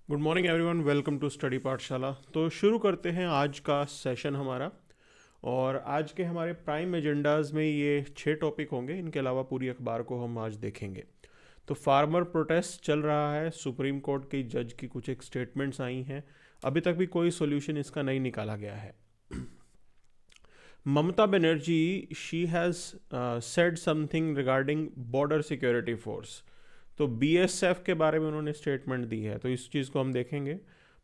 Good morning everyone, welcome to study Pathshala. तो शुरू करते हैं आज का सेशन हमारा। और आज के हमारे प्राइम एजेंडाज में ये 6 टॉपिक होंगे। इनके अलावा पूरी अखबार को हम आज देखेंगे। तो फार्मर प्रोटेस्ट चल रहा है, सुप्रीम कोर्ट की जज की कुछ एक स्टेटमेंट्स आई हैं, अभी तक भी कोई सोल्यूशन इसका नहीं निकाला गया है। Mamata Banerjee, she has said something regarding border security force. तो बीएसएफ के बारे में उन्होंने स्टेटमेंट दी है, तो इस चीज़ को हम देखेंगे।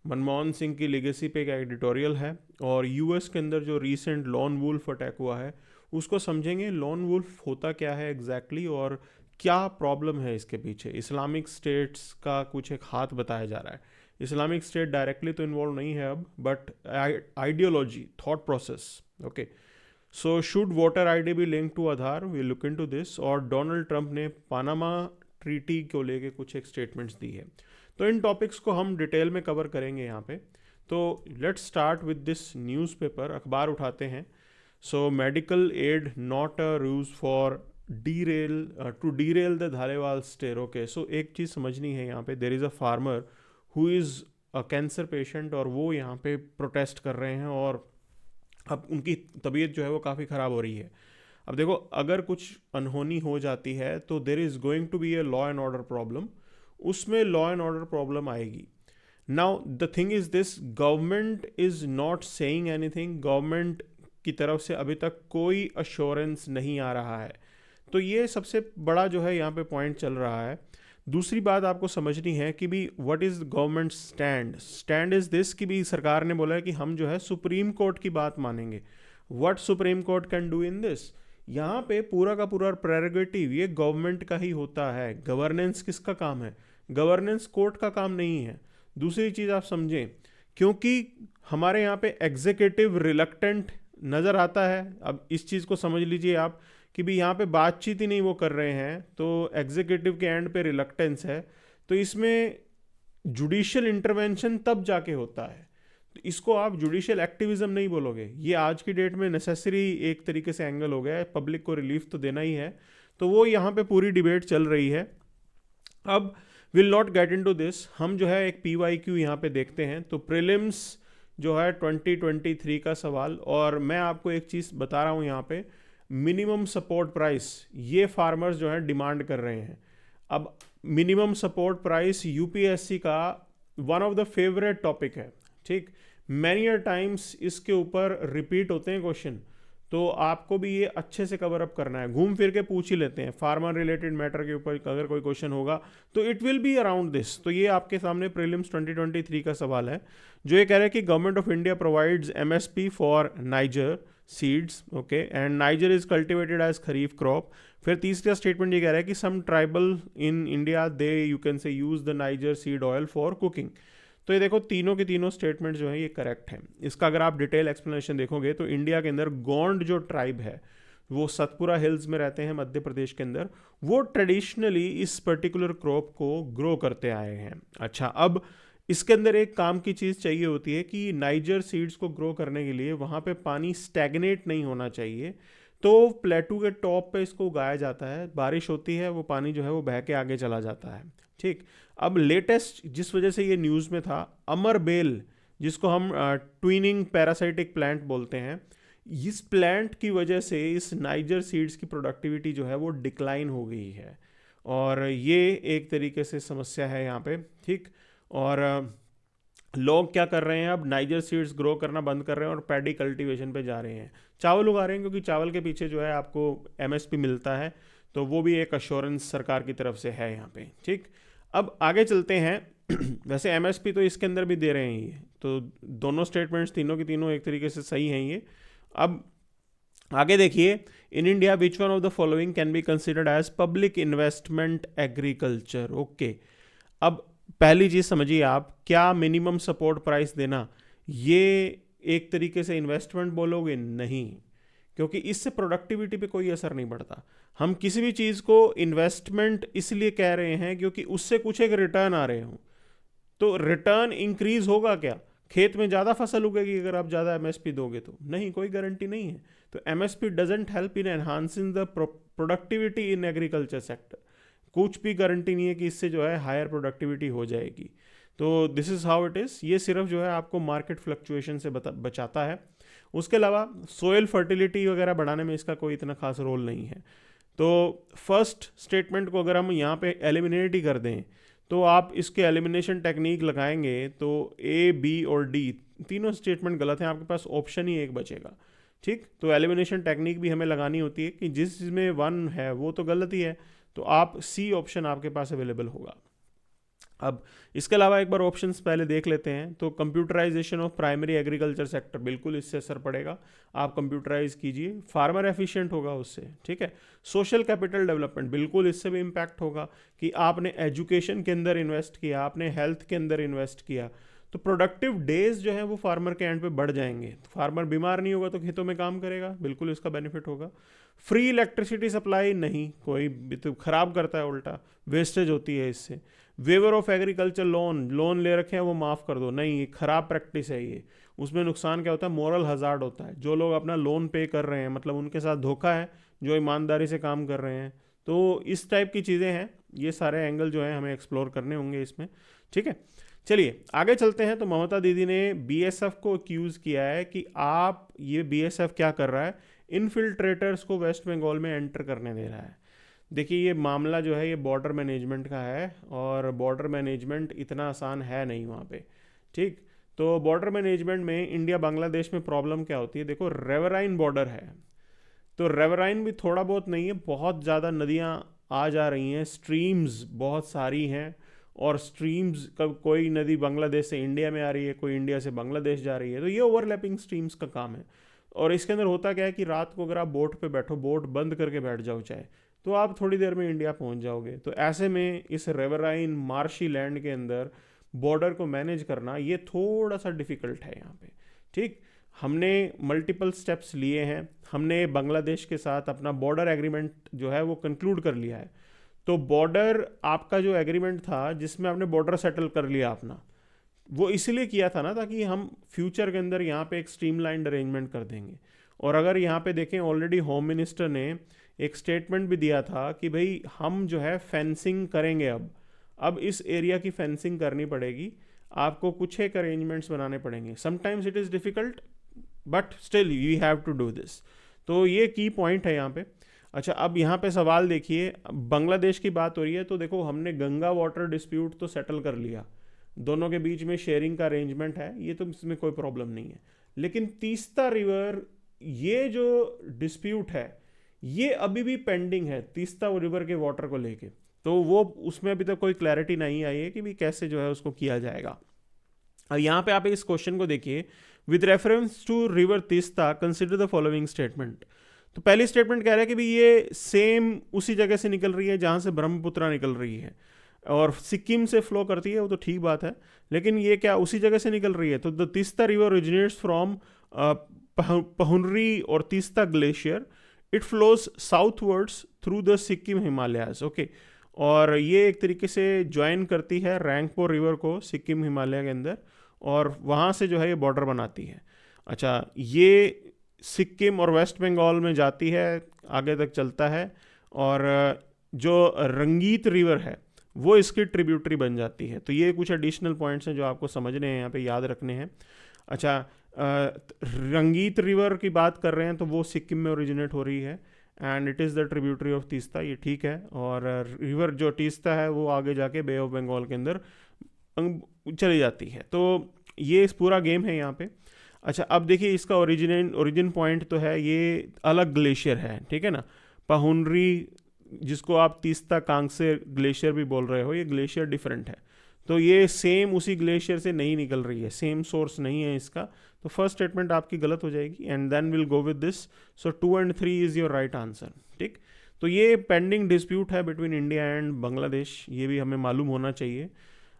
मनमोहन सिंह की लेगेसी पे एक एडिटोरियल है, और यूएस के अंदर जो रीसेंट लॉन वुल्फ अटैक हुआ है उसको समझेंगे। लॉन वुल्फ होता क्या है एग्जैक्टली और क्या प्रॉब्लम है इसके पीछे। इस्लामिक स्टेट्स का कुछ एक हाथ बताया जा रहा है। इस्लामिक स्टेट डायरेक्टली तो इन्वॉल्व नहीं है अब, but ideology, thought process. Okay, so should voter ID be link to Aadhaar, we look into this. और डोनाल्ड ट्रंप ने पानामा ट्रीटी को लेके कुछ एक स्टेटमेंट्स दी है। तो इन टॉपिक्स को हम डिटेल में कवर करेंगे यहाँ पे। तो let's start with this newspaper. अखबार उठाते हैं। So medical aid not a ruse for derail the Dhallewal stir. Okay, so एक चीज़ समझनी है यहाँ पे। There is a farmer who is a cancer patient, और वो यहाँ पे प्रोटेस्ट कर रहे हैं, और अब उनकी तबीयत जो है वो काफ़ी ख़राब हो रही है। अब देखो, अगर कुछ अनहोनी हो जाती है तो there is going to be a law and order problem. उसमें लॉ एंड ऑर्डर प्रॉब्लम आएगी। Now the thing is this, government is not saying anything. Government की तरफ से अभी तक कोई अश्योरेंस नहीं आ रहा है। तो ये सबसे बड़ा जो है यहाँ पे पॉइंट चल रहा है। दूसरी बात आपको समझनी है कि भी what is government stand is this, कि भी सरकार ने बोला है कि हम जो है सुप्रीम कोर्ट की बात मानेंगे। What supreme court can do in this. यहाँ पे पूरा का पूरा प्रेरोगेटिव ये गवर्नमेंट का ही होता है। गवर्नेंस किसका काम है? गवर्नेंस कोर्ट का काम नहीं है। दूसरी चीज़ आप समझें, क्योंकि हमारे यहाँ पे एग्जीक्यूटिव रिलक्टेंट नज़र आता है। अब इस चीज़ को समझ लीजिए आप कि भी यहाँ पे बातचीत ही नहीं वो कर रहे हैं, तो एग्जीक्यूटिव के एंड पे रिलक्टेंस है। तो इसमें जुडिशियल इंटरवेंशन तब जाके होता है। तो इसको आप जुडिशियल एक्टिविज्म नहीं बोलोगे। ये आज की डेट में नेसेसरी एक तरीके से एंगल हो गया है। पब्लिक को रिलीफ तो देना ही है। तो वो यहाँ पे पूरी डिबेट चल रही है। अब will not get into this. हम जो है एक PYQ यहाँ पे देखते हैं। तो प्रीलिम्स जो है 2023 का सवाल, और मैं आपको एक चीज़ बता रहा हूँ यहाँ पे, मिनिमम सपोर्ट प्राइस ये फार्मर्स जो है डिमांड कर रहे हैं। अब मिनिमम सपोर्ट प्राइस यूपीएससी का one of the favourite topic है। ठीक, मैनी अ टाइम्स इसके ऊपर रिपीट होते हैं क्वेश्चन। तो आपको भी ये अच्छे से कवर अप करना है। घूम फिर के पूछ ही लेते हैं फार्मर रिलेटेड मैटर के ऊपर। अगर कोई क्वेश्चन होगा तो it will be around this. तो ये आपके सामने प्रीलिम्स 2023 का सवाल है, जो ये कह रहा है कि government of India provides MSP for niger seeds. Okay, and niger is cultivated as kharif crop. फिर तीसरा स्टेटमेंट ये कह रहा है कि some tribal in India they you can say use the niger seed oil for cooking. तो ये देखो, तीनों के तीनों स्टेटमेंट जो है ये करेक्ट है। इसका अगर आप डिटेल एक्सप्लेनेशन देखोगे तो इंडिया के अंदर गोंड जो ट्राइब है, वो सतपुरा हिल्स में रहते हैं मध्य प्रदेश के अंदर। वो ट्रेडिशनली इस पर्टिकुलर क्रॉप को ग्रो करते आए हैं। अच्छा, अब इसके अंदर एक काम की चीज़ चाहिए होती है कि नाइजर सीड्स को ग्रो करने के लिए वहाँ पे पानी स्टैग्नेट नहीं होना चाहिए। तो प्लेटू के टॉप पे इसको उगाया जाता है। बारिश होती है, वो पानी जो है वो बह के आगे चला जाता है। ठीक, अब लेटेस्ट जिस वजह से ये न्यूज़ में था, अमर बेल, जिसको हम ट्विनिंग पैरासाइटिक प्लांट बोलते हैं, इस प्लांट की वजह से इस नाइजर सीड्स की प्रोडक्टिविटी जो है वो डिक्लाइन हो गई है। और ये एक तरीके से समस्या है यहाँ पे। ठीक, और लोग क्या कर रहे हैं, अब नाइजर सीड्स ग्रो करना बंद कर रहे हैं और पैडी कल्टीवेशन पे जा रहे हैं। चावल उगा रहे हैं, क्योंकि चावल के पीछे जो है आपको MSP मिलता है। तो वो भी एक अश्योरेंस सरकार की तरफ से है यहाँ पे। ठीक, अब आगे चलते हैं। वैसे MSP तो इसके अंदर भी दे रहे हैं ये, तो दोनों स्टेटमेंट्स तीनों की तीनों एक तरीके से सही हैं ये। अब आगे देखिए, in India which one of the following can be considered as public investment agriculture. Okay, अब पहली चीज़ समझिए आप, क्या मिनिमम सपोर्ट प्राइस देना ये एक तरीके से इन्वेस्टमेंट बोलोगे? नहीं, क्योंकि इससे प्रोडक्टिविटी पे कोई असर नहीं पड़ता। हम किसी भी चीज़ को इन्वेस्टमेंट इसलिए कह रहे हैं क्योंकि उससे कुछ एक रिटर्न आ रहे हों। तो रिटर्न इंक्रीज होगा क्या? खेत में ज़्यादा फसल उगेगी अगर आप ज़्यादा MSP दोगे तो? नहीं, कोई गारंटी नहीं है। तो MSP doesn't help in enhancing the productivity in agriculture sector. कुछ भी गारंटी नहीं है कि इससे जो है हायर प्रोडक्टिविटी हो जाएगी। तो this is how it is. ये सिर्फ जो है आपको मार्केट फ्लक्चुएशन से बचाता है। उसके अलावा सोयल फर्टिलिटी वगैरह बढ़ाने में इसका कोई इतना खास रोल नहीं है। तो फर्स्ट स्टेटमेंट को अगर हम यहाँ पे एलिमिनेट ही कर दें तो आप इसके एलिमिनेशन टेक्निक लगाएंगे तो ए, बी और डी तीनों स्टेटमेंट गलत हैं, आपके पास ऑप्शन ही एक बचेगा। ठीक, तो एलिमिनेशन टेक्निक भी हमें लगानी होती है कि जिस में 1 है वो तो गलत ही है, तो आप सी ऑप्शन आपके पास अवेलेबल होगा। अब इसके अलावा एक बार ऑप्शंस पहले देख लेते हैं। तो computerization of primary agriculture sector, बिल्कुल इससे असर पड़ेगा, आप कंप्यूटराइज कीजिए, फार्मर एफिशिएंट होगा उससे। ठीक है, सोशल कैपिटल डेवलपमेंट, बिल्कुल इससे भी इम्पैक्ट होगा कि आपने एजुकेशन के अंदर इन्वेस्ट किया, आपने हेल्थ के अंदर इन्वेस्ट किया, तो प्रोडक्टिव डेज जो है वो फार्मर के एंड पे बढ़ जाएंगे। तो फार्मर बीमार नहीं होगा तो खेतों में काम करेगा, बिल्कुल इसका बेनिफिट होगा। फ्री इलेक्ट्रिसिटी सप्लाई नहीं, कोई भी तो खराब करता है, उल्टा वेस्टेज होती है इससे। वेवर ऑफ एग्रीकल्चर लोन ले रखे हैं वो माफ़ कर दो, नहीं ये खराब प्रैक्टिस है ये। उसमें नुकसान क्या होता है, मोरल हजार्ड होता है। जो लोग अपना लोन पे कर रहे हैं मतलब उनके साथ धोखा है, जो ईमानदारी से काम कर रहे हैं। तो इस टाइप की चीज़ें हैं, ये सारे एंगल जो है हमें एक्सप्लोर करने होंगे इसमें। ठीक है, चलिए आगे चलते हैं। तो ममता दीदी ने बीएसएफ को एक्यूज़ किया है कि आप ये बीएसएफ क्या कर रहा है, इनफिल्ट्रेटर्स को वेस्ट बंगाल में एंटर करने दे रहा है। देखिए ये मामला जो है ये बॉर्डर मैनेजमेंट का है, और बॉर्डर मैनेजमेंट इतना आसान है नहीं वहाँ पे। ठीक, तो बॉर्डर मैनेजमेंट में इंडिया बांग्लादेश में प्रॉब्लम क्या होती है, देखो रेवराइन बॉर्डर है, तो रेवराइन भी थोड़ा बहुत नहीं है, बहुत ज़्यादा नदियाँ आ जा रही हैं, स्ट्रीम्स बहुत सारी हैं, और स्ट्रीम्स का कोई नदी बांग्लादेश से इंडिया में आ रही है, कोई इंडिया से बांग्लादेश जा रही है, तो ये ओवरलैपिंग स्ट्रीम्स का काम है। और इसके अंदर होता क्या है कि रात को अगर आप बोट पे बैठो, बोट बंद करके बैठ जाओ चाहे, तो आप थोड़ी देर में इंडिया पहुंच जाओगे। तो ऐसे में इस रेवराइन मार्शी लैंड के अंदर बॉर्डर को मैनेज करना ये थोड़ा सा डिफ़िकल्ट है यहाँ पे। ठीक, हमने मल्टीपल स्टेप्स लिए हैं, हमने बांग्लादेश के साथ अपना बॉर्डर एग्रीमेंट जो है वो कंक्लूड कर लिया है। तो बॉर्डर आपका जो एग्रीमेंट था जिसमें आपने बॉर्डर सेटल कर लिया अपना, वो इसलिए किया था ना ताकि हम फ्यूचर के अंदर यहाँ पे एक स्ट्रीमलाइंड अरेंजमेंट कर देंगे। और अगर यहाँ पे देखें ऑलरेडी होम मिनिस्टर ने एक स्टेटमेंट भी दिया था कि भाई हम जो है फेंसिंग करेंगे, अब इस एरिया की फेंसिंग करनी पड़ेगी, आपको कुछ एक अरेंजमेंट्स बनाने पड़ेंगे। Sometimes it is difficult but still you have to do this. तो ये की पॉइंट है यहाँ पे। अच्छा, अब यहाँ पे सवाल देखिए, बांग्लादेश की बात हो रही है, तो देखो हमने गंगा वाटर डिस्प्यूट तो सेटल कर लिया, दोनों के बीच में शेयरिंग का अरेंजमेंट है, ये तो इसमें कोई प्रॉब्लम नहीं है। लेकिन तीस्ता रिवर ये जो डिस्प्यूट है ये अभी भी पेंडिंग है, तीस्ता रिवर के वाटर को लेके, तो वो उसमें अभी तक कोई क्लैरिटी नहीं आई है कि भी कैसे जो है उसको किया जाएगा। अब यहाँ पे आप इस क्वेश्चन को देखिए, with reference to river Teesta consider the following statement. तो पहली स्टेटमेंट कह रहा है कि भाई ये सेम उसी जगह से निकल रही है जहाँ से ब्रह्मपुत्रा निकल रही है, और सिक्किम से फ्लो करती है, वो तो ठीक बात है, लेकिन ये क्या उसी जगह से निकल रही है। तो the Teesta river originates from Pauhunri और Teesta glacier, it flows southwards through the Sikkim Himalayas. Okay, और ये एक तरीके से ज्वाइन करती है रैंगपो रिवर को सिक्किम हिमालय के अंदर, और वहाँ से जो है ये बॉर्डर बनाती है। अच्छा, ये सिक्किम और वेस्ट बंगाल में जाती है, आगे तक चलता है, और जो रंगीत रिवर है वो इसकी ट्रिब्यूटरी बन जाती है। तो ये कुछ एडिशनल पॉइंट्स हैं जो आपको समझने हैं, यहाँ पे याद रखने हैं। अच्छा, रंगीत रिवर की बात कर रहे हैं तो वो सिक्किम में ओरिजिनेट हो रही है, and it is the tributary of Teesta, ये ठीक है। और रिवर जो तीस्ता है वो आगे जाके बे ऑफ बंगाल के अंदर चली जाती है। तो ये इस पूरा गेम है यहाँ पे। अच्छा, अब देखिए इसका ओरिजिन पॉइंट तो है ये अलग ग्लेशियर है, ठीक है ना, पहुनरी जिसको आप तीस्ता कांगसे ग्लेशियर भी बोल रहे हो, ये ग्लेशियर डिफरेंट है। तो ये सेम उसी ग्लेशियर से नहीं निकल रही है, सेम सोर्स नहीं है इसका। तो फर्स्ट स्टेटमेंट आपकी गलत हो जाएगी, and then will go with this. So 2 and 3 is your right answer. ठीक, तो ये पेंडिंग डिस्प्यूट है बिटवीन इंडिया एंड बांग्लादेश, ये भी हमें मालूम होना चाहिए।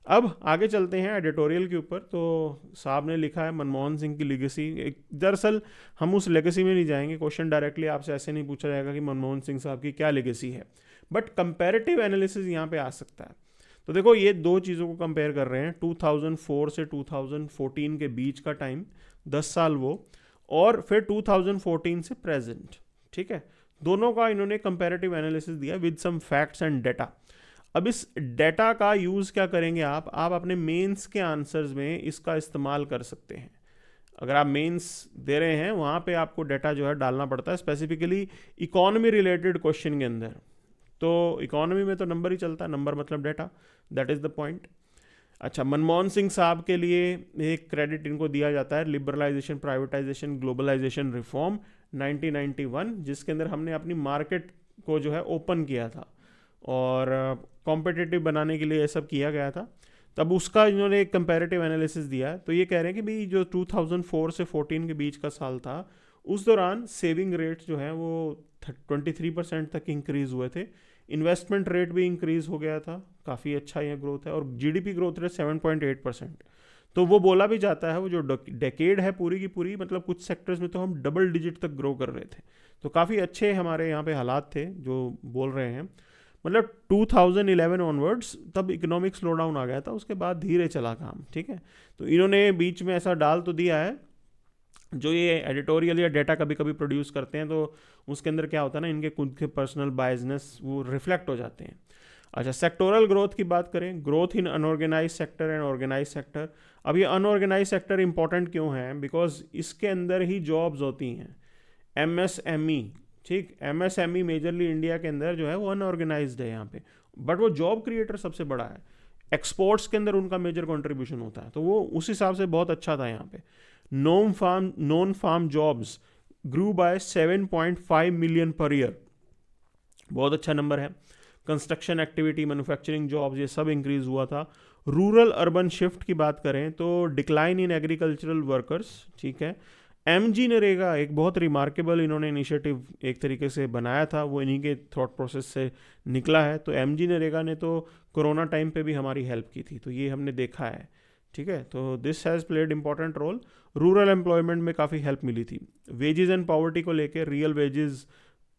अब आगे चलते हैं एडिटोरियल के ऊपर। तो साहब ने लिखा है मनमोहन सिंह की लेगेसी। दरअसल हम उस लेगेसी में नहीं जाएंगे, क्वेश्चन डायरेक्टली आपसे ऐसे नहीं पूछा जाएगा कि मनमोहन सिंह साहब की क्या लेगेसी है, बट कंपैरेटिव एनालिसिस यहाँ पे आ सकता है। तो देखो ये दो चीज़ों को कंपेयर कर रहे हैं, 2004 से 2014 के बीच का टाइम, 10 साल वो, और फिर 2014 से प्रेजेंट। ठीक है, दोनों का इन्होंने कंपैरेटिव एनालिसिस दिया with some facts and data. अब इस डेटा का यूज़ क्या करेंगे आप अपने मेंस के आंसर्स में इसका इस्तेमाल कर सकते हैं। अगर आप मेंस दे रहे हैं वहाँ पे आपको डेटा जो है डालना पड़ता है, स्पेसिफिकली इकोनॉमी रिलेटेड क्वेश्चन के अंदर। तो इकोनॉमी में तो नंबर ही चलता है, नंबर मतलब data, that is the point. अच्छा, मनमोहन सिंह साहब के लिए एक क्रेडिट इनको दिया जाता है, लिबरलाइजेशन, प्राइवेटाइजेशन, ग्लोबलाइजेशन रिफॉर्म 1991, जिसके अंदर हमने अपनी मार्केट को जो है ओपन किया था और कॉम्पिटिटिव बनाने के लिए ये सब किया गया था। तब उसका इन्होंने एक कंपैरेटिव एनालिसिस दिया है। तो ये कह रहे हैं कि भाई जो 2004 से 14 के बीच का साल था, उस दौरान सेविंग रेट्स जो हैं वो 23% तक इंक्रीज़ हुए थे, इन्वेस्टमेंट रेट भी इंक्रीज़ हो गया था, काफ़ी अच्छा यह ग्रोथ है, और जीडीपी ग्रोथ रेट 7.8%। तो वो बोला भी जाता है, वो जो डेकेड है पूरी की पूरी, मतलब कुछ सेक्टर्स में तो हम डबल डिजिट तक ग्रो कर रहे थे। तो काफ़ी अच्छे हमारे यहाँ पे हालात थे जो बोल रहे हैं। मतलब 2011 ऑनवर्ड्स तब इकोनॉमिक स्लो डाउन आ गया था, उसके बाद धीरे चला काम, ठीक है। तो इन्होंने बीच में ऐसा डाल तो दिया है, जो ये एडिटोरियल या डेटा कभी कभी प्रोड्यूस करते हैं तो उसके अंदर क्या होता है ना, इनके खुद के पर्सनल बायसनेस वो रिफ्लेक्ट हो जाते हैं। अच्छा, सेक्टोरल ग्रोथ की बात करें, growth in unorganize sector and organize sector. अब ये अनऑर्गेनाइज सेक्टर इंपॉर्टेंट क्यों है? बिकॉज इसके अंदर ही जॉब्स होती हैं, एमएसएमई, ठीक। एमएसएमई मेजरली इंडिया के अंदर जो है वो अनऑर्गेनाइज्ड है यहाँ पे, बट वो जॉब क्रिएटर सबसे बड़ा है, एक्सपोर्ट्स के अंदर उनका मेजर कंट्रीब्यूशन होता है, तो वो उस हिसाब से बहुत अच्छा था यहाँ पे। Non farm jobs grew by 7.5 million per year, बहुत अच्छा नंबर है। कंस्ट्रक्शन एक्टिविटी, मैन्युफैक्चरिंग जॉब्स, ये सब इंक्रीज हुआ था। रूरल अर्बन शिफ्ट की बात करें तो डिक्लाइन इन एग्रीकल्चरल वर्कर्स, ठीक है। एमजी नरेगा एक बहुत रिमार्केबल इन्होंने इनिशिएटिव एक तरीके से बनाया था, वो इन्हीं के थॉट प्रोसेस से निकला है। तो एमजी नरेगा ने तो कोरोना टाइम पे भी हमारी हेल्प की थी, तो ये हमने देखा है, ठीक है। तो this has played important role. Rural employment में काफ़ी हेल्प मिली थी। वेजेस एंड पॉवर्टी को लेके रियल वेजेस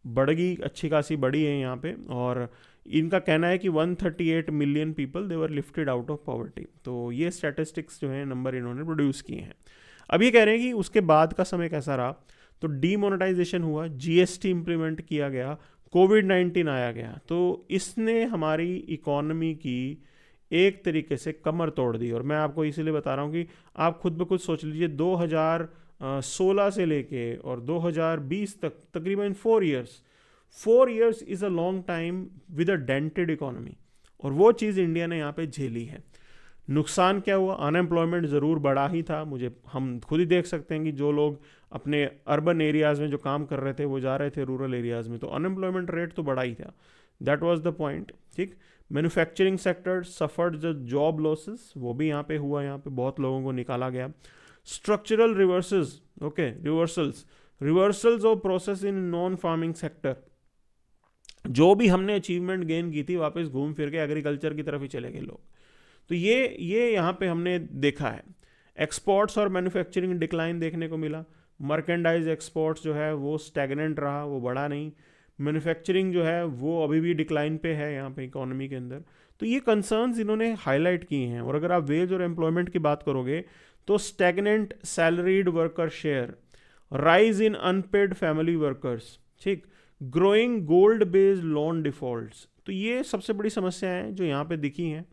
बढ़ी, अच्छी खासी बढ़ी है यहाँ पे, और इनका कहना है कि 138 million people they were lifted out of poverty. तो ये स्टैटिस्टिक्स जो है नंबर इन्होंने प्रोड्यूस किए हैं। अब ये कह रहे हैं कि उसके बाद का समय कैसा रहा, तो डीमोनेटाइजेशन हुआ, जीएसटी इंप्लीमेंट किया गया, कोविड-19 आया गया, तो इसने हमारी इकोनॉमी की एक तरीके से कमर तोड़ दी। और मैं आपको इसीलिए बता रहा हूँ कि आप खुद ब खुद सोच लीजिए, 2016 से लेके और 2020 तक तकरीबन 4 years is a long time with a dented economy, और वो चीज़ इंडिया ने यहाँ पे झेली है। नुकसान क्या हुआ? अनएम्प्लॉयमेंट ज़रूर बढ़ा ही था, हम खुद ही देख सकते हैं कि जो लोग अपने अर्बन एरियाज़ में जो काम कर रहे थे वो जा रहे थे रूरल एरियाज़ में, तो अनएम्प्लॉयमेंट रेट तो बढ़ा ही था, दैट वाज द पॉइंट, ठीक। Manufacturing sector suffered the job losses, वो भी यहाँ पे हुआ, यहाँ पे बहुत लोगों को निकाला गया। Structural reverses, okay, reversals of process in non farming sector, जो भी हमने अचीवमेंट गेन की थी वापस घूम फिर के एग्रीकल्चर की तरफ ही चले गए लोग। तो ये यहाँ पे हमने देखा है। एक्सपोर्ट्स और मैन्युफैक्चरिंग डिक्लाइन देखने को मिला। मर्केंडाइज एक्सपोर्ट्स जो है वो स्टैगनेंट रहा, वो बढ़ा नहीं। मैन्युफैक्चरिंग जो है वो अभी भी डिक्लाइन पे है यहाँ पे इकोनॉमी के अंदर। तो ये कंसर्न्स इन्होंने हाईलाइट किए हैं। और अगर आप वेज और एम्प्लॉयमेंट की बात करोगे तो stagnant salaried worker share, rise in unpaid family workers, ठीक, growing gold based loan defaults, तो ये सबसे बड़ी समस्या है जो यहाँ पे दिखी हैं,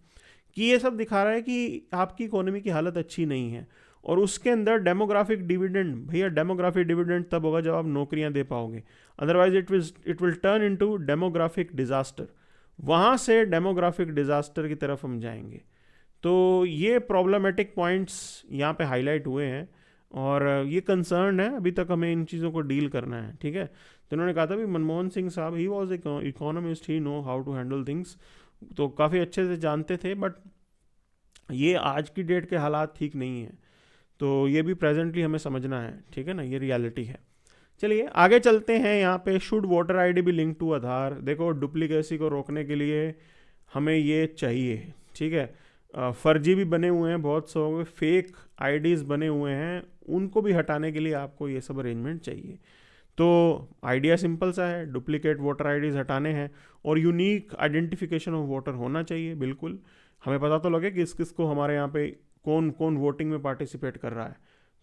कि ये सब दिखा रहा है कि आपकी इकोनॉमी की हालत अच्छी नहीं है। और उसके अंदर डेमोग्राफिक डिविडेंड, भैया डेमोग्राफिक डिविडेंड तब होगा जब आप नौकरियां दे पाओगे, otherwise it will turn into demographic disaster. वहाँ से डेमोग्राफिक डिजास्टर की तरफ हम जाएंगे। तो ये प्रॉब्लमेटिक पॉइंट्स यहाँ पे हाईलाइट हुए हैं और ये कंसर्न है, अभी तक हमें इन चीज़ों को डील करना है, ठीक है। तो उन्होंने कहा था भी मनमोहन सिंह साहब, he was economist, he know how to handle things, तो काफ़ी अच्छे से जानते थे, बट ये आज की डेट के हालात ठीक नहीं है, तो ये भी प्रेजेंटली हमें समझना है, ठीक है ना, ये रियलिटी है। चलिए आगे चलते हैं। यहाँ पे शुड वोटर आईडी भी लिंक टू आधार, देखो डुप्लीकेसी को रोकने के लिए हमें ये चाहिए, ठीक है। फर्जी भी बने हुए हैं, बहुत से फेक आईडीज़ बने हुए हैं, उनको भी हटाने के लिए आपको ये सब अरेंजमेंट चाहिए। तो आइडिया सिंपल सा है, डुप्लीकेट वोटर आईडीज़ हटाने हैं और यूनिक आइडेंटिफिकेशन ऑफ वोटर होना चाहिए। बिल्कुल हमें पता तो लगे किस किस को हमारे यहाँ पे कौन कौन वोटिंग में पार्टिसिपेट कर रहा है।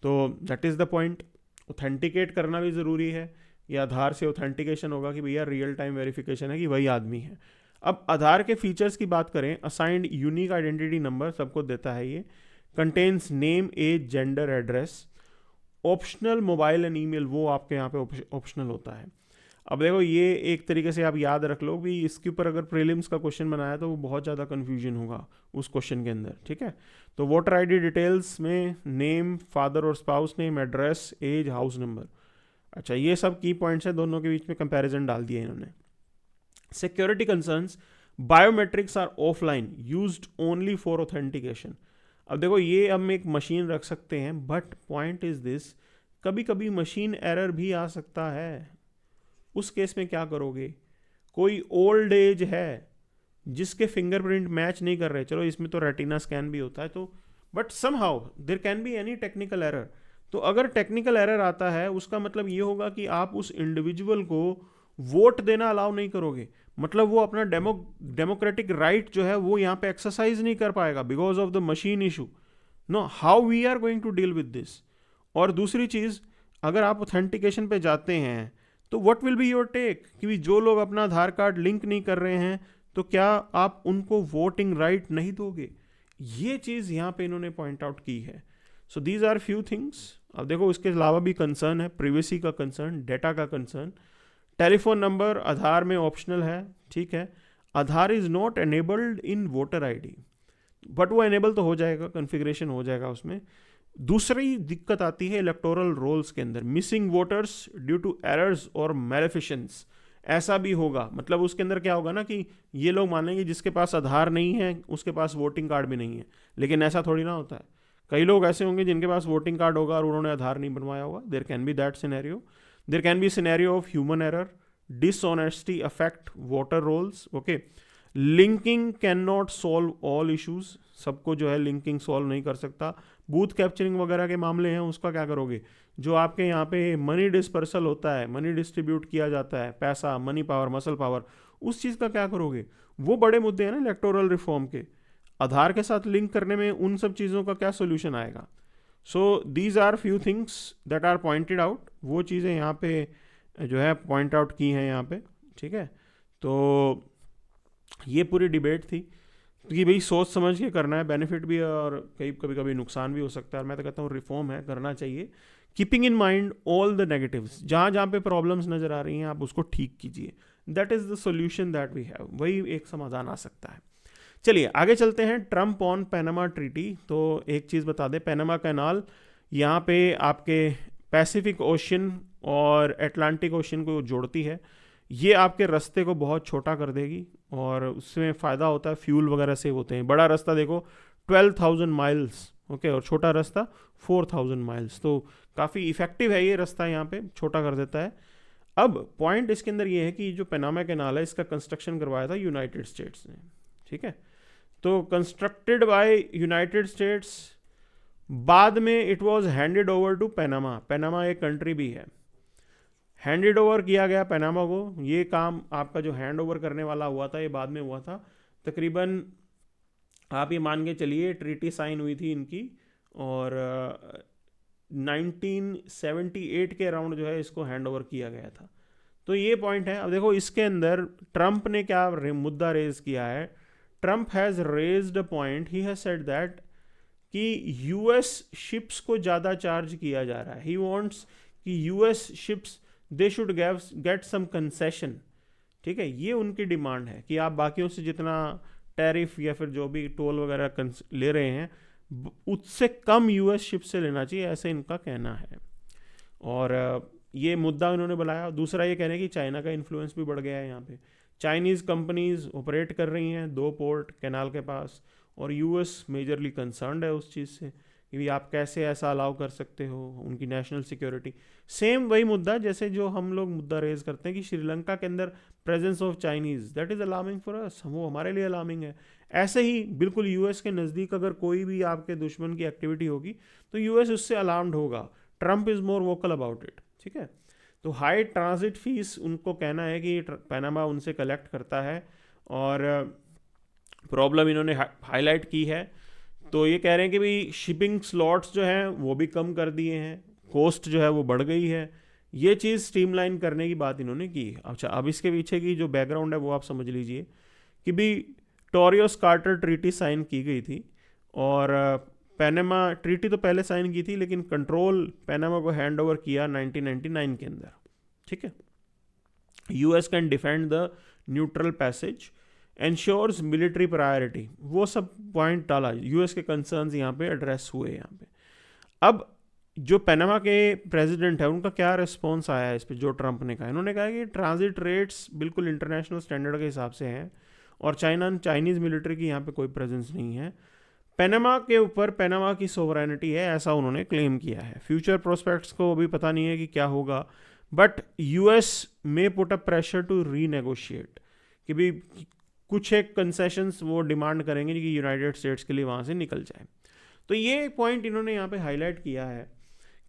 तो that is the point. Authenticate करना भी ज़रूरी है, ये आधार से ऑथेंटिकेशन होगा कि भैया रियल टाइम वेरिफिकेशन है कि वही आदमी है। अब आधार के फीचर्स की बात करें, असाइंड यूनिक आइडेंटिटी नंबर सबको देता है ये, contains name age gender address, optional mobile and email वो आपके यहाँ पे ऑप्शनल होता है। अब देखो ये एक तरीके से आप याद रख लो भी, इसके ऊपर अगर प्रीलिम्स का क्वेश्चन बनाया तो वो बहुत ज़्यादा कन्फ्यूजन होगा उस क्वेश्चन के अंदर, ठीक है। तो वोटर आईडी डिटेल्स में नेम, फादर और spouse name, address, age, house number. अच्छा, ये सब की पॉइंट्स हैं, दोनों के बीच में कंपैरिजन डाल दिया इन्होंने। Security concerns, biometrics are offline used only for authentication. अब देखो ये हम एक मशीन रख सकते हैं, बट पॉइंट इज दिस, कभी कभी मशीन एरर भी आ सकता है। उस केस में क्या करोगे? कोई ओल्ड एज है जिसके फिंगरप्रिंट मैच नहीं कर रहे, चलो इसमें तो रेटिना स्कैन भी होता है, तो but somehow there can be any technical error. तो अगर टेक्निकल एरर आता है उसका मतलब ये होगा कि आप उस इंडिविजुअल को वोट देना अलाउ नहीं करोगे, मतलब वो अपना डेमोक्रेटिक राइट जो है वो यहाँ पे एक्सरसाइज नहीं कर पाएगा because of the machine issue. No, how we are going to deal with this. और दूसरी चीज़, अगर आप ऑथेंटिकेशन पे जाते हैं तो what will be your take, कि जो लोग अपना आधार कार्ड लिंक नहीं कर रहे हैं तो क्या आप उनको वोटिंग राइट नहीं दोगे? ये चीज़ यहाँ पे इन्होंने पॉइंट आउट की है। So these are few things. अब देखो इसके अलावा भी कंसर्न है, प्रिवेसी का कंसर्न, डेटा का कंसर्न। टेलीफोन नंबर आधार में ऑप्शनल है, ठीक है। Aadhaar is not enabled in voter ID, but वो एनेबल तो हो जाएगा, कॉन्फ़िगरेशन हो जाएगा उसमें। दूसरी दिक्कत आती है इलेक्टोरल रोल्स के अंदर, missing voters due to errors और मैलिफिशंस। ऐसा भी होगा, मतलब उसके अंदर क्या होगा ना कि ये लोग मानेंगे जिसके पास आधार नहीं है उसके पास वोटिंग कार्ड भी नहीं है, लेकिन ऐसा थोड़ी ना होता है। कई लोग ऐसे होंगे जिनके पास वोटिंग कार्ड होगा और उन्होंने आधार नहीं बनवाया होगा। There can be that scenario. There can be scenario of human error, dishonesty affect voter rolls, okay. Linking can not solve all issues, सबको जो है लिंकिंग सॉल्व नहीं कर सकता। बूथ कैप्चरिंग वगैरह के मामले हैं, उसका क्या करोगे? जो आपके यहाँ पे मनी डिस्पर्सल होता है, मनी डिस्ट्रीब्यूट किया जाता है, पैसा, मनी पावर, मसल पावर, उस चीज़ का क्या करोगे? वो बड़े मुद्दे हैं ना इलेक्टोरल रिफॉर्म के। आधार के साथ लिंक करने में उन सब चीज़ों का क्या सोल्यूशन आएगा? So these are few things that are pointed out. वो चीज़ें यहाँ पे जो है पॉइंट आउट की हैं यहाँ पे, ठीक है। तो ये पूरी डिबेट थी कि भाई सोच समझ के करना है, बेनिफिट भी है और कभी कभी नुकसान भी हो सकता है। और मैं तो कहता हूँ रिफॉर्म है, करना चाहिए, keeping in mind all the negatives. जहाँ जहाँ पे प्रॉब्लम्स नज़र आ रही हैं आप उसको ठीक कीजिए, that is the solution that we have, वही एक समाधान आ सकता है। चलिए आगे चलते हैं। Trump on Panama treaty. तो एक चीज़ बता दें, पैनामा कैनाल यहाँ पे आपके पैसिफिक ओशन और अटलांटिक ओशन को जोड़ती है। ये आपके रास्ते को बहुत छोटा कर देगी और उसमें फ़ायदा होता है, फ्यूल वगैरह सेव होते हैं। बड़ा रास्ता देखो 12,000 माइल्स, ओके, और छोटा रास्ता 4,000 माइल्स। तो काफ़ी इफेक्टिव है ये रास्ता, यहाँ पे छोटा कर देता है। अब पॉइंट इसके अंदर ये है कि जो पैनामा कैनाल है इसका कंस्ट्रक्शन करवाया था यूनाइटेड स्टेट्स ने, ठीक है। तो कंस्ट्रक्टेड बाय यूनाइटेड स्टेट्स, बाद में it was handed over to Panama. Panama एक कंट्री भी है, हैंडेड ओवर किया गया पैनामा को। ये काम आपका जो हैंड ओवर करने वाला हुआ था ये बाद में हुआ था। तकरीबन आप ये मान के चलिए ट्रीटी साइन हुई थी इनकी और 1978 के अराउंड जो है इसको हैंड ओवर किया गया था। तो ये पॉइंट है। अब देखो इसके अंदर ट्रंप ने क्या मुद्दा रेज किया है। Trump has raised a point, he has said that कि यूएस शिप्स को ज़्यादा चार्ज किया जा रहा है। ही वांट्स कि US ships they should get some concession, ठीक है। ये उनकी डिमांड है कि आप बाकियों से जितना टैरिफ या फिर जो भी टोल वगैरह ले रहे हैं उससे कम यूएस शिप से लेना चाहिए, ऐसे इनका कहना है। और ये मुद्दा इन्होंने बनाया। दूसरा ये कहना है कि चाइना का इन्फ्लुएंस भी बढ़ गया है यहाँ पे। चाइनीज़ कंपनीज ऑपरेट कर रही हैं 2 पोर्ट कैनाल के पास और यूएस मेजरली कंसर्न्ड है उस चीज़ से कि भी आप कैसे ऐसा अलाउ कर सकते हो, उनकी नेशनल सिक्योरिटी। सेम वही मुद्दा जैसे जो हम लोग मुद्दा रेज करते हैं कि श्रीलंका के अंदर presence of Chinese, that is alarming for us, वो हमारे लिए अलार्मिंग है। ऐसे ही बिल्कुल यूएस के नज़दीक अगर कोई भी आपके दुश्मन की एक्टिविटी होगी तो यूएस उससे अलार्म्ड होगा। Trump is more vocal about it, ठीक है। तो हाई ट्रांजिट फीस उनको कहना है कि पैनामा उनसे कलेक्ट करता है और प्रॉब्लम इन्होंने हाईलाइट की है। तो ये कह रहे हैं कि भाई शिपिंग स्लॉट्स जो हैं वो भी कम कर दिए हैं, कॉस्ट जो है वो बढ़ गई है। ये चीज़ स्ट्रीमलाइन करने की बात इन्होंने की। अच्छा, अब इसके पीछे की जो बैकग्राउंड है वो आप समझ लीजिए कि भी टोरियोस कार्टर ट्रीटी साइन की गई थी, और पैनामा ट्रीटी तो पहले साइन की थी लेकिन कंट्रोल पैनामा को हैंड ओवर किया 1999 के अंदर, ठीक है। US can defend the neutral passage, ensures military priority, वो सब पॉइंट डाला, यूएस के कंसर्न्स यहाँ पे एड्रेस हुए यहाँ पे। अब जो पैनामा के प्रेसिडेंट है उनका क्या रिस्पॉन्स आया है इस पर, जो ट्रंप ने कहा, इन्होंने कहा कि ट्रांजिट रेट्स बिल्कुल इंटरनेशनल स्टैंडर्ड के हिसाब से हैं और चाइनीज़ मिलिट्री की यहाँ पे कोई प्रेजेंस नहीं है, पैनामा के ऊपर पैनामा की सोवरेनिटी है, ऐसा उन्होंने क्लेम किया है। फ्यूचर प्रोस्पेक्ट्स को अभी पता नहीं है कि क्या होगा, बट यूएस में put up pressure to renegotiate, कि भी कुछ एक कंसेशंस वो डिमांड करेंगे कि यूनाइटेड स्टेट्स के लिए वहाँ से निकल जाए। तो ये पॉइंट इन्होंने यहाँ पे हाईलाइट किया है।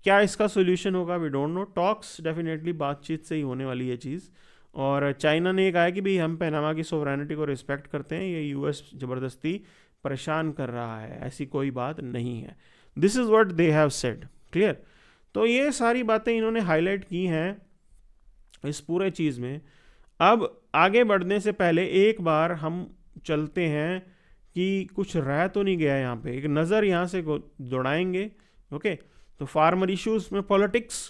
क्या इसका सोल्यूशन होगा, we don't know. Talks definitely बातचीत से ही होने वाली है चीज़, और चाइना ने कहा है कि भाई हम पैनामा की सोवरेनिटी को रिस्पेक्ट करते हैं, ये यूएस ज़बरदस्ती परेशान कर रहा है, ऐसी कोई बात नहीं है। This is what they have said, clear. तो ये सारी बातें इन्होंने हाईलाइट की हैं इस पूरे चीज़ में। अब आगे बढ़ने से पहले एक बार हम चलते हैं कि कुछ रह तो नहीं गया यहाँ पे, एक नज़र यहाँ से दौड़ाएंगे, ओके। तो फार्मर इश्यूज़ में पॉलिटिक्स,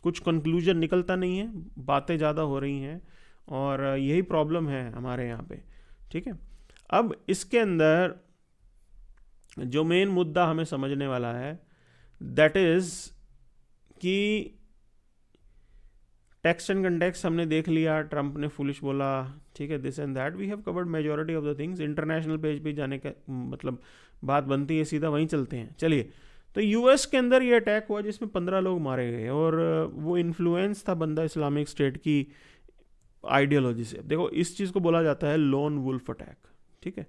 कुछ कंक्लूजन निकलता नहीं है, बातें ज़्यादा हो रही हैं, और यही प्रॉब्लम है हमारे यहाँ पे, ठीक है। अब इसके अंदर जो मेन मुद्दा हमें समझने वाला है दैट इज़ कि टेक्स्ट एंड कंटेक्स्ट हमने देख लिया, ट्रंप ने फुलिश बोला, ठीक है, this and that, we have covered majority of the things. International page पे जाने का मतलब बात बनती है, सीधा वहीं चलते हैं, चलिए। तो यूएस के अंदर ये अटैक हुआ जिसमें 15 लोग मारे गए, और वो इन्फ्लुएंस था बंदा इस्लामिक स्टेट की आइडियोलॉजी से। देखो इस चीज़ को बोला जाता है लोन वुल्फ अटैक, ठीक है।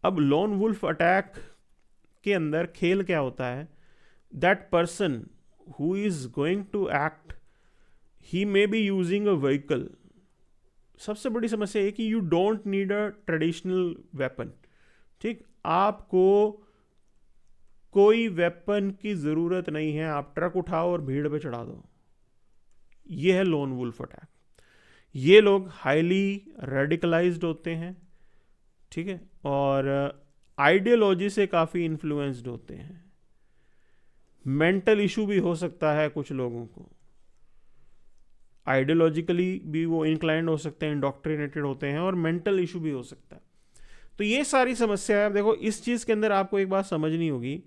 अब लोन वुल्फ अटैक के अंदर खेल क्या होता है, that person who is going to act, he may be using a vehicle. सबसे बड़ी समस्या है कि you don't need a traditional weapon, ठीक। आपको कोई वेपन की ज़रूरत नहीं है, आप ट्रक उठाओ और भीड़ पे चढ़ा दो। ये है लोन वुल्फ अटैक। ये लोग हाईली रेडिकलाइज्ड होते हैं, ठीक है, और आइडियोलॉजी से काफ़ी इन्फ्लुएंस्ड होते हैं। मेंटल इशू भी हो सकता है कुछ लोगों को, आइडियोलॉजिकली भी वो इंक्लाइंड हो सकते हैं, इंडोक्ट्रिनेटेड होते हैं, और मेंटल इशू भी हो सकता है। तो ये सारी समस्या है। देखो इस चीज़ के अंदर आपको एक बात समझनी होगी,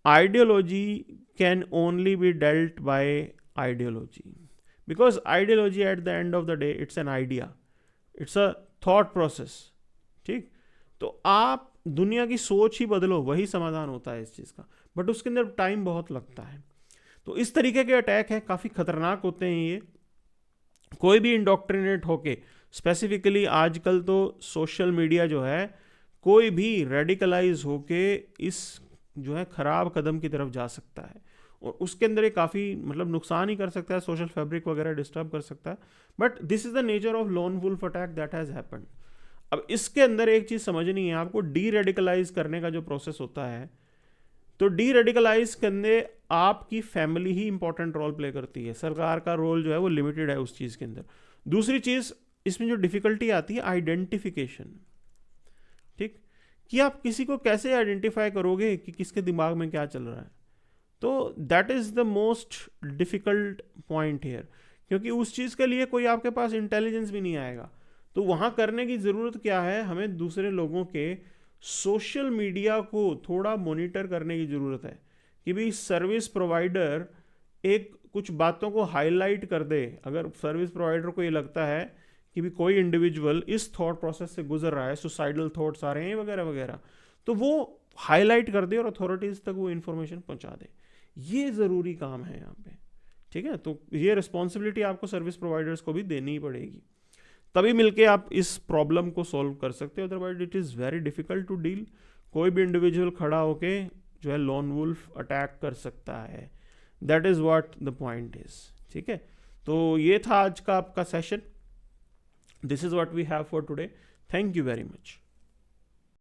ideology can only be dealt by ideology, because ideology at the end of the day it's an idea, it's a thought process, ठीक। तो आप दुनिया की सोच ही बदलो, वही समाधान होता है इस चीज़ का, बट उसके अंदर टाइम बहुत लगता है। तो इस तरीके के अटैक हैं, काफ़ी खतरनाक होते हैं ये। कोई भी इंडोक्ट्रिनेट होके, स्पेसिफिकली आजकल तो सोशल मीडिया जो है, कोई भी रेडिकलाइज होके इस जो है ख़राब कदम की तरफ जा सकता है, और उसके अंदर ये काफ़ी मतलब नुकसान ही कर सकता है, सोशल फैब्रिक वगैरह डिस्टर्ब कर सकता है। But this is the nature of lone wolf attack that has happened. अब इसके अंदर एक चीज़ समझनी है आपको, डी रेडिकलाइज करने का जो प्रोसेस होता है, तो डी रेडिकलाइज करने आपकी फैमिली ही इंपॉर्टेंट रोल प्ले करती है, सरकार का रोल जो है वो लिमिटेड है उस चीज़ के अंदर। दूसरी चीज़ इसमें जो डिफ़िकल्टी आती है, आइडेंटिफिकेशन, ठीक, कि आप किसी को कैसे आइडेंटिफाई करोगे कि किसके दिमाग में क्या चल रहा है। तो that is the most difficult point here, क्योंकि उस चीज़ के लिए कोई आपके पास इंटेलिजेंस भी नहीं आएगा। तो वहाँ करने की ज़रूरत क्या है, हमें दूसरे लोगों के सोशल मीडिया को थोड़ा मॉनिटर करने की ज़रूरत है, कि भाई सर्विस प्रोवाइडर एक कुछ बातों को हाईलाइट कर दे। अगर सर्विस प्रोवाइडर को ये लगता है कि भी कोई इंडिविजुअल इस थॉट प्रोसेस से गुजर रहा है, सुसाइडल थॉट्स आ रहे हैं वगैरह वगैरह, तो वो हाईलाइट कर दे और अथॉरिटीज़ तक वो इन्फॉर्मेशन पहुंचा दे। ये ज़रूरी काम है यहाँ पे, ठीक है। तो ये रिस्पॉन्सिबिलिटी आपको सर्विस प्रोवाइडर्स को भी देनी ही पड़ेगी, तभी मिलके आप इस प्रॉब्लम को सॉल्व कर सकते हो। Otherwise it is very difficult to deal. कोई भी इंडिविजुअल खड़ा होके जो है लोन वुल्फ अटैक कर सकता है, that is what the point is, ठीक है। तो ये था आज का आपका session. This is what we have for today. Thank you very much.